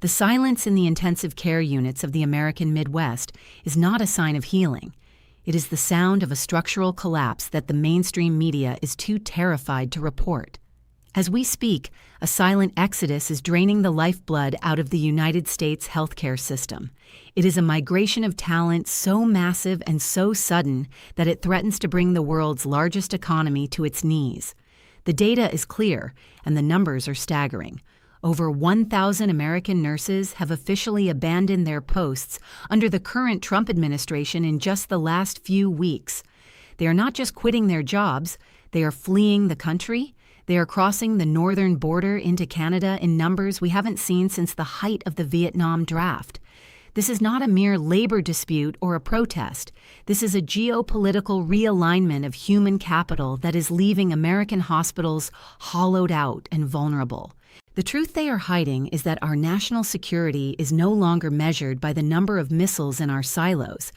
The silence in the intensive care units of the American Midwest is not a sign of healing. It is the sound of a structural collapse that the mainstream media is too terrified to report. As we speak, a silent exodus is draining the lifeblood out of the United States healthcare system. It is a migration of talent so massive and so sudden that it threatens to bring the world's largest economy to its knees. The data is clear, and the numbers are staggering. Over 1,000 American nurses have officially abandoned their posts under the current Trump administration in just the last few weeks. They are not just quitting their jobs, they are fleeing the country. They are crossing the northern border into Canada in numbers we haven't seen since the height of the Vietnam draft. This is not a mere labor dispute or a protest. This is a geopolitical realignment of human capital that is leaving American hospitals hollowed out and vulnerable. The truth they are hiding is that our national security is no longer measured by the number of missiles in our silos.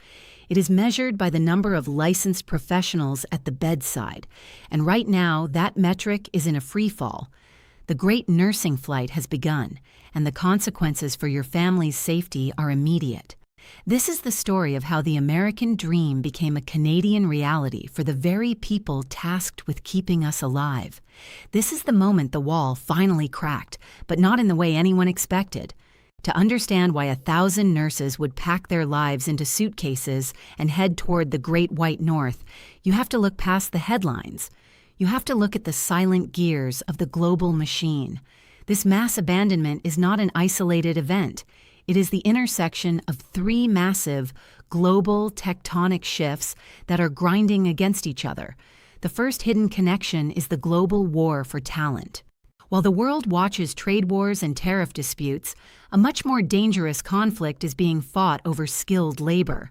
It is measured by the number of licensed professionals at the bedside, and right now that metric is in a freefall. The great nursing flight has begun, and the consequences for your family's safety are immediate. This is the story of how the American dream became a Canadian reality for the very people tasked with keeping us alive. This is the moment the wall finally cracked, but not in the way anyone expected. To understand why 1,000 nurses would pack their lives into suitcases and head toward the Great White North, you have to look past the headlines. You have to look at the silent gears of the global machine. This mass abandonment is not an isolated event. It is the intersection of three massive, global tectonic shifts that are grinding against each other. The first hidden connection is the global war for talent. While the world watches trade wars and tariff disputes, a much more dangerous conflict is being fought over skilled labor.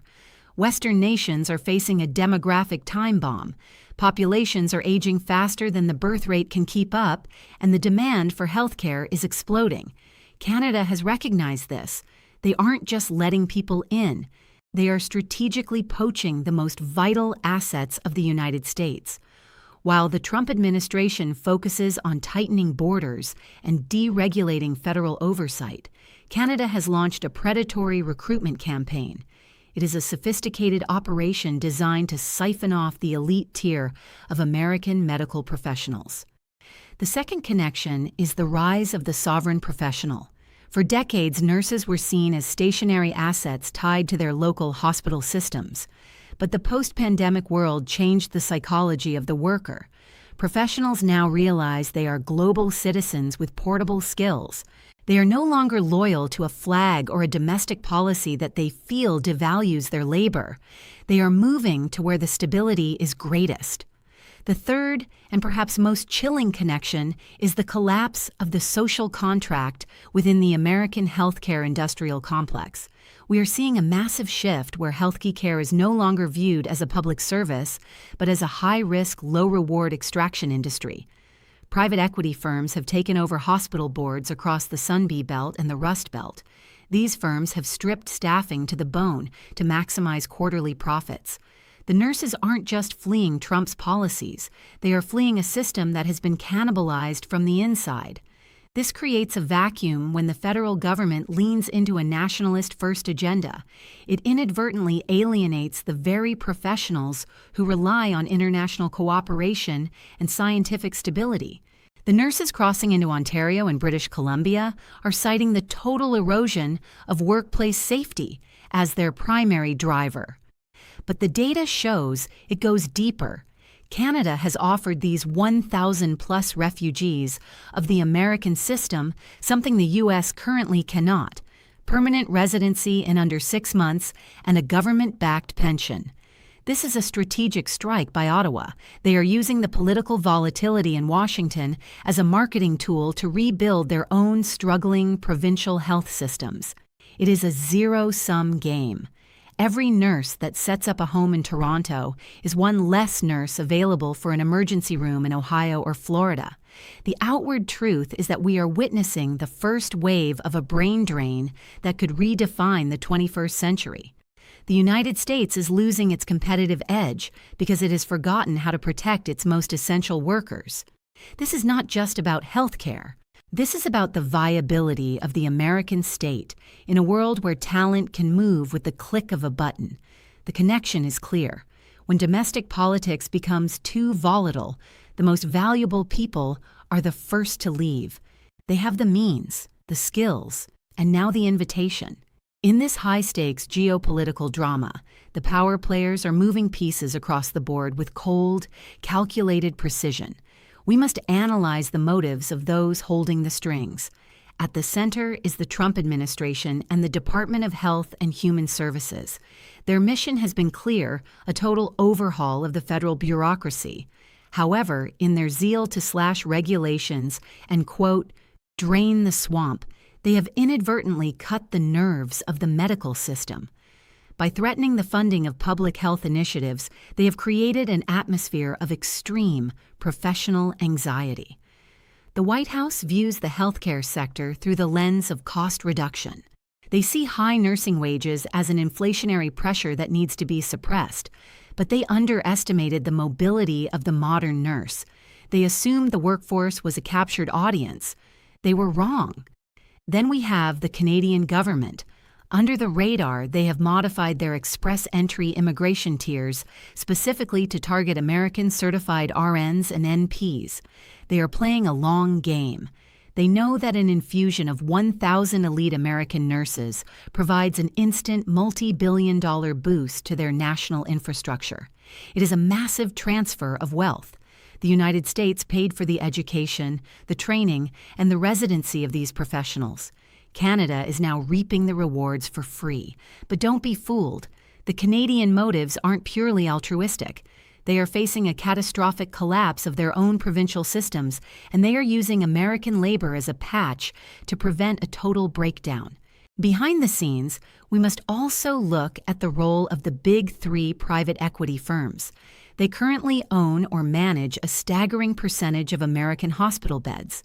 Western nations are facing a demographic time bomb. Populations are aging faster than the birth rate can keep up, and the demand for healthcare is exploding. Canada has recognized this. They aren't just letting people in. They are strategically poaching the most vital assets of the United States. While the Trump administration focuses on tightening borders and deregulating federal oversight, Canada has launched a predatory recruitment campaign. It is a sophisticated operation designed to siphon off the elite tier of American medical professionals. The second connection is the rise of the sovereign professional. For decades, nurses were seen as stationary assets tied to their local hospital systems. But the post-pandemic world changed the psychology of the worker. Professionals now realize they are global citizens with portable skills. They are no longer loyal to a flag or a domestic policy that they feel devalues their labor. They are moving to where the stability is greatest. The third, and perhaps most chilling connection, is the collapse of the social contract within the American healthcare industrial complex. We are seeing a massive shift where healthcare is no longer viewed as a public service, but as a high-risk, low-reward extraction industry. Private equity firms have taken over hospital boards across the Sunbelt Belt and the Rust Belt. These firms have stripped staffing to the bone to maximize quarterly profits. The nurses aren't just fleeing Trump's policies, they are fleeing a system that has been cannibalized from the inside. This creates a vacuum when the federal government leans into a nationalist first agenda. It inadvertently alienates the very professionals who rely on international cooperation and scientific stability. The nurses crossing into Ontario and British Columbia are citing the total erosion of workplace safety as their primary driver. But the data shows it goes deeper. Canada has offered these 1,000-plus refugees of the American system something the U.S. currently cannot: permanent residency in under 6 months and a government-backed pension. This is a strategic strike by Ottawa. They are using the political volatility in Washington as a marketing tool to rebuild their own struggling provincial health systems. It is a zero-sum game. Every nurse that sets up a home in Toronto is one less nurse available for an emergency room in Ohio or Florida. The outward truth is that we are witnessing the first wave of a brain drain that could redefine the 21st century. The United States is losing its competitive edge because it has forgotten how to protect its most essential workers. This is not just about healthcare. This is about the viability of the American state in a world where talent can move with the click of a button. The connection is clear. When domestic politics becomes too volatile, the most valuable people are the first to leave. They have the means, the skills, and now the invitation. In this high-stakes geopolitical drama, the power players are moving pieces across the board with cold, calculated precision. We must analyze the motives of those holding the strings. At the center is the Trump administration and the Department of Health and Human Services. Their mission has been clear, a total overhaul of the federal bureaucracy. However, in their zeal to slash regulations and, quote, drain the swamp, they have inadvertently cut the nerves of the medical system. By threatening the funding of public health initiatives, they have created an atmosphere of extreme professional anxiety. The White House views the healthcare sector through the lens of cost reduction. They see high nursing wages as an inflationary pressure that needs to be suppressed, but they underestimated the mobility of the modern nurse. They assumed the workforce was a captured audience. They were wrong. Then we have the Canadian government. Under the radar, they have modified their express entry immigration tiers specifically to target American certified RNs and NPs. They are playing a long game. They know that an infusion of 1,000 elite American nurses provides an instant multi-billion-dollar boost to their national infrastructure. It is a massive transfer of wealth. The United States paid for the education, the training, and the residency of these professionals. Canada is now reaping the rewards for free. But don't be fooled. The Canadian motives aren't purely altruistic. They are facing a catastrophic collapse of their own provincial systems, and they are using American labor as a patch to prevent a total breakdown. Behind the scenes, we must also look at the role of the big three private equity firms. They currently own or manage a staggering percentage of American hospital beds.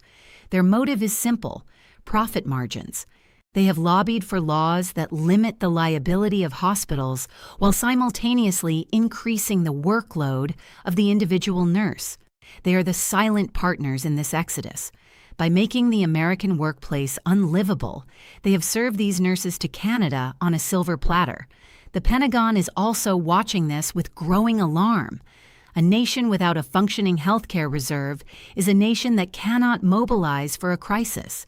Their motive is simple: profit margins. They have lobbied for laws that limit the liability of hospitals while simultaneously increasing the workload of the individual nurse. They are the silent partners in this exodus. By making the American workplace unlivable, they have served these nurses to Canada on a silver platter. The Pentagon is also watching this with growing alarm. A nation without a functioning healthcare reserve is a nation that cannot mobilize for a crisis.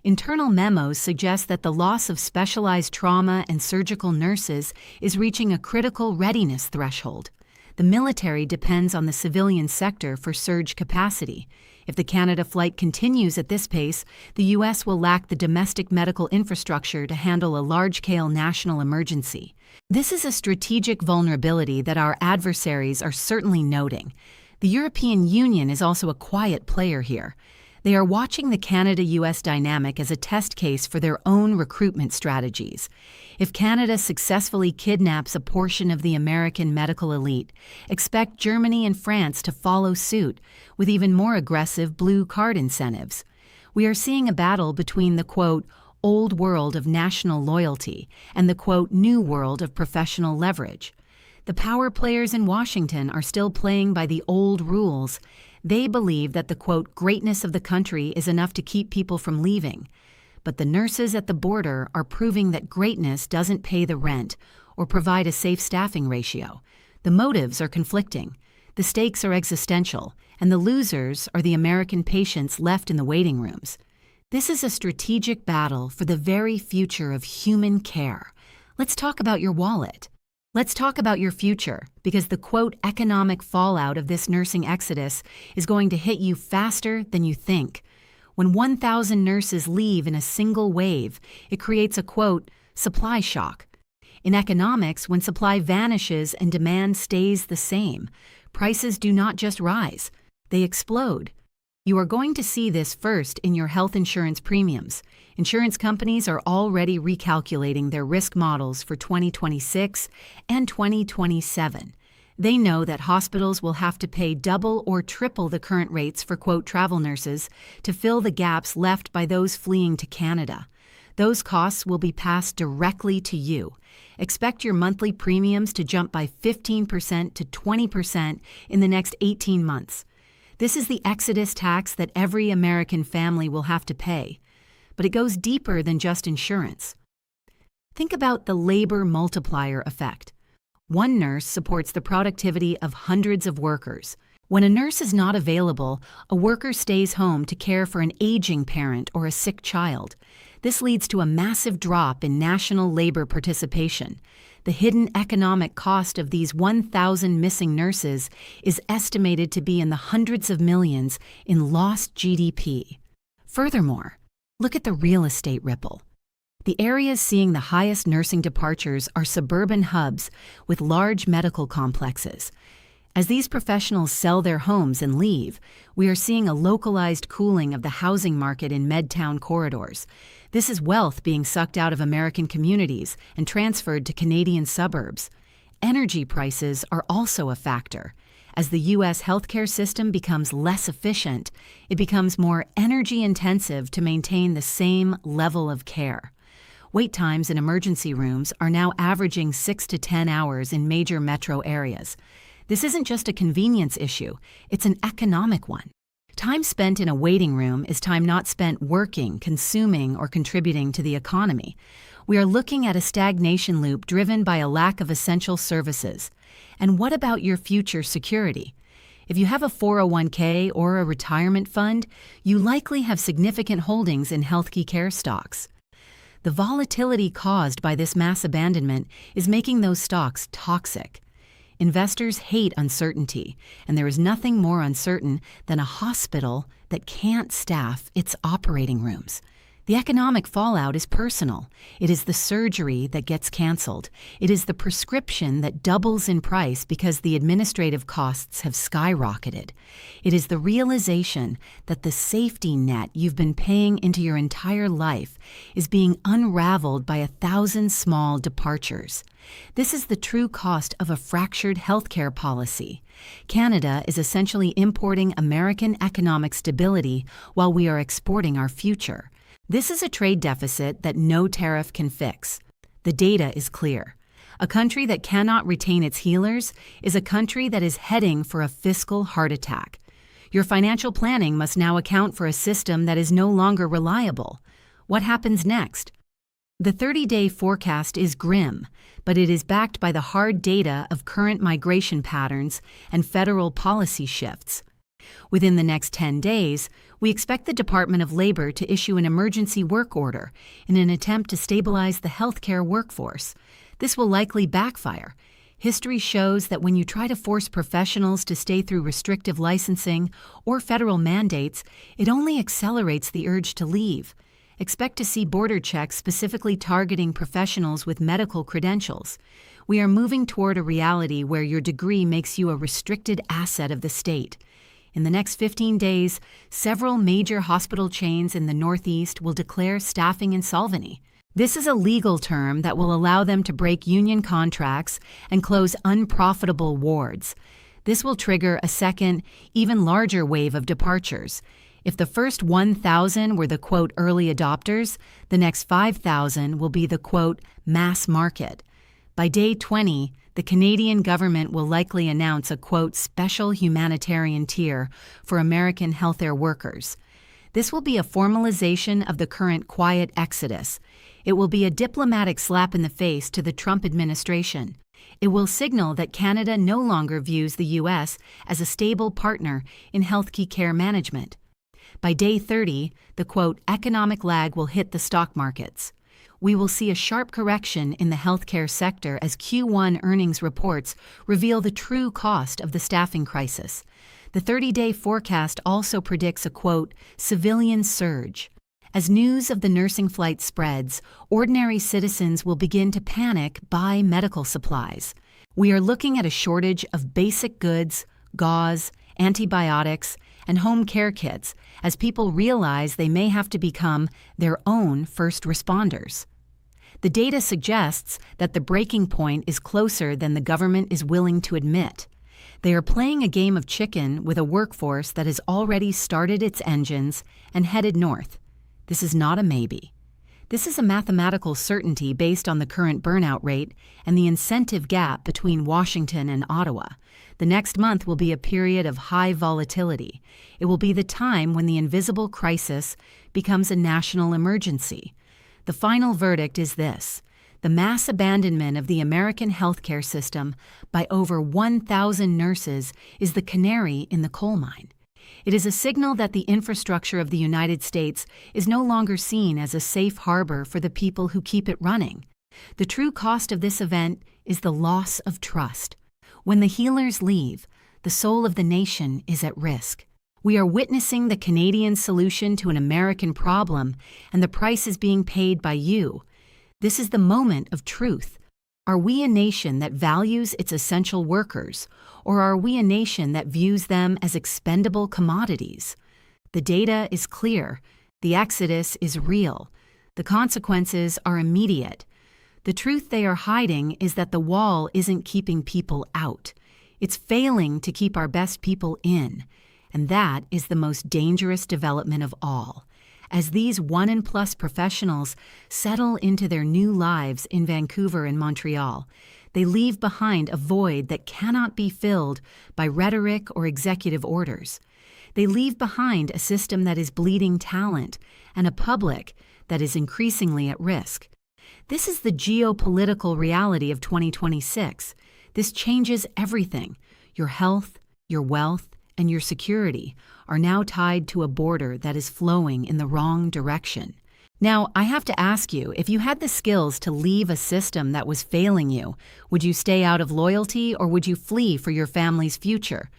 Internal memos suggest that the loss of specialized trauma and surgical nurses is reaching a critical readiness threshold. The military depends on the civilian sector for surge capacity. If the Canada flight continues at this pace, the U.S. will lack the domestic medical infrastructure to handle a large-scale national emergency. This is a strategic vulnerability that our adversaries are certainly noting. The European Union is also a quiet player here. They are watching the Canada-U.S. dynamic as a test case for their own recruitment strategies. If Canada successfully kidnaps a portion of the American medical elite, expect Germany and France to follow suit with even more aggressive blue card incentives. We are seeing a battle between the, quote, old world of national loyalty and the, quote, new world of professional leverage. The power players in Washington are still playing by the old rules. They believe that the, quote, greatness of the country is enough to keep people from leaving. But the nurses at the border are proving that greatness doesn't pay the rent or provide a safe staffing ratio. The motives are conflicting. The stakes are existential, and the losers are the American patients left in the waiting rooms. This is a strategic battle for the very future of human care. Let's talk about your wallet. Let's talk about your future, because the, quote, economic fallout of this nursing exodus is going to hit you faster than you think. When 1,000 nurses leave in a single wave, it creates a, quote, supply shock. In economics, when supply vanishes and demand stays the same, prices do not just rise, they explode. You are going to see this first in your health insurance premiums. Insurance companies are already recalculating their risk models for 2026 and 2027. They know that hospitals will have to pay double or triple the current rates for, quote, travel nurses to fill the gaps left by those fleeing to Canada. Those costs will be passed directly to you. Expect your monthly premiums to jump by 15% to 20% in the next 18 months. This is the exodus tax that every American family will have to pay, but it goes deeper than just insurance. Think about the labor multiplier effect. One nurse supports the productivity of hundreds of workers. When a nurse is not available, a worker stays home to care for an aging parent or a sick child. This leads to a massive drop in national labor participation. The hidden economic cost of these 1,000 missing nurses is estimated to be in the hundreds of millions in lost GDP. Furthermore, look at the real estate ripple. The areas seeing the highest nursing departures are suburban hubs with large medical complexes. As these professionals sell their homes and leave, we are seeing a localized cooling of the housing market in Midtown corridors. This is wealth being sucked out of American communities and transferred to Canadian suburbs. Energy prices are also a factor. As the U.S. healthcare system becomes less efficient, it becomes more energy-intensive to maintain the same level of care. Wait times in emergency rooms are now averaging 6 to 10 hours in major metro areas. This isn't just a convenience issue, it's an economic one. Time spent in a waiting room is time not spent working, consuming, or contributing to the economy. We are looking at a stagnation loop driven by a lack of essential services. And what about your future security? If you have a 401k or a retirement fund, you likely have significant holdings in healthcare stocks. The volatility caused by this mass abandonment is making those stocks toxic. Investors hate uncertainty, and there is nothing more uncertain than a hospital that can't staff its operating rooms. The economic fallout is personal. It is the surgery that gets canceled. It is the prescription that doubles in price because the administrative costs have skyrocketed. It is the realization that the safety net you've been paying into your entire life is being unraveled by 1,000 small departures. This is the true cost of a fractured healthcare policy. Canada is essentially importing American economic stability while we are exporting our future. This is a trade deficit that no tariff can fix. The data is clear. A country that cannot retain its healers is a country that is heading for a fiscal heart attack. Your financial planning must now account for a system that is no longer reliable. What happens next? The 30-day forecast is grim, but it is backed by the hard data of current migration patterns and federal policy shifts. Within the next 10 days, we expect the Department of Labor to issue an emergency work order in an attempt to stabilize the healthcare workforce. This will likely backfire. History shows that when you try to force professionals to stay through restrictive licensing or federal mandates, it only accelerates the urge to leave. Expect to see border checks specifically targeting professionals with medical credentials. We are moving toward a reality where your degree makes you a restricted asset of the state. In the next 15 days, several major hospital chains in the Northeast will declare staffing insolvency. This is a legal term that will allow them to break union contracts and close unprofitable wards. This will trigger a second, even larger wave of departures. If the first 1,000 were the, quote, early adopters, the next 5,000 will be the, quote, mass market. By day 20, the Canadian government will likely announce a, quote, special humanitarian tier for American healthcare workers. This will be a formalization of the current quiet exodus. It will be a diplomatic slap in the face to the Trump administration. It will signal that Canada no longer views the U.S. as a stable partner in healthcare management. By day 30, the, quote, economic lag will hit the stock markets. We will see a sharp correction in the healthcare sector as Q1 earnings reports reveal the true cost of the staffing crisis. The 30-day forecast also predicts a, quote, civilian surge. As news of the nursing flight spreads, ordinary citizens will begin to panic, buy medical supplies. We are looking at a shortage of basic goods, gauze, antibiotics, and home care kits as people realize they may have to become their own first responders. The data suggests that the breaking point is closer than the government is willing to admit. They are playing a game of chicken with a workforce that has already started its engines and headed north. This is not a maybe. This is a mathematical certainty based on the current burnout rate and the incentive gap between Washington and Ottawa. The next month will be a period of high volatility. It will be the time when the invisible crisis becomes a national emergency. The final verdict is this: the mass abandonment of the American healthcare system by over 1,000 nurses is the canary in the coal mine. It is a signal that the infrastructure of the United States is no longer seen as a safe harbor for the people who keep it running. The true cost of this event is the loss of trust. When the healers leave, the soul of the nation is at risk. We are witnessing the Canadian solution to an American problem, and the price is being paid by you. This is the moment of truth. Are we a nation that values its essential workers, or are we a nation that views them as expendable commodities? The data is clear. The exodus is real. The consequences are immediate. The truth they are hiding is that the wall isn't keeping people out. It's failing to keep our best people in. And that is the most dangerous development of all. As these 1+ professionals settle into their new lives in Vancouver and Montreal, they leave behind a void that cannot be filled by rhetoric or executive orders. They leave behind a system that is bleeding talent and a public that is increasingly at risk. This is the geopolitical reality of 2026. This changes everything. Your health, your wealth, and your security are now tied to a border that is flowing in the wrong direction. Now, I have to ask you, if you had the skills to leave a system that was failing you, would you stay out of loyalty or would you flee for your family's future?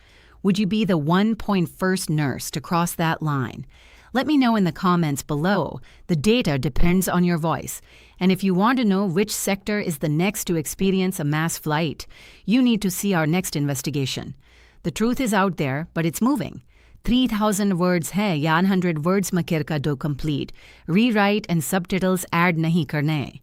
Would you be the 1.1st nurse to cross that line? Let me know in the comments below. The data depends on your voice. And if you want to know which sector is the next to experience a mass flight, you need to see our next investigation. The truth is out there, but it's moving. 3,000 words hai ya 100 words makir ka do complete. Rewrite and subtitles add nahi karne.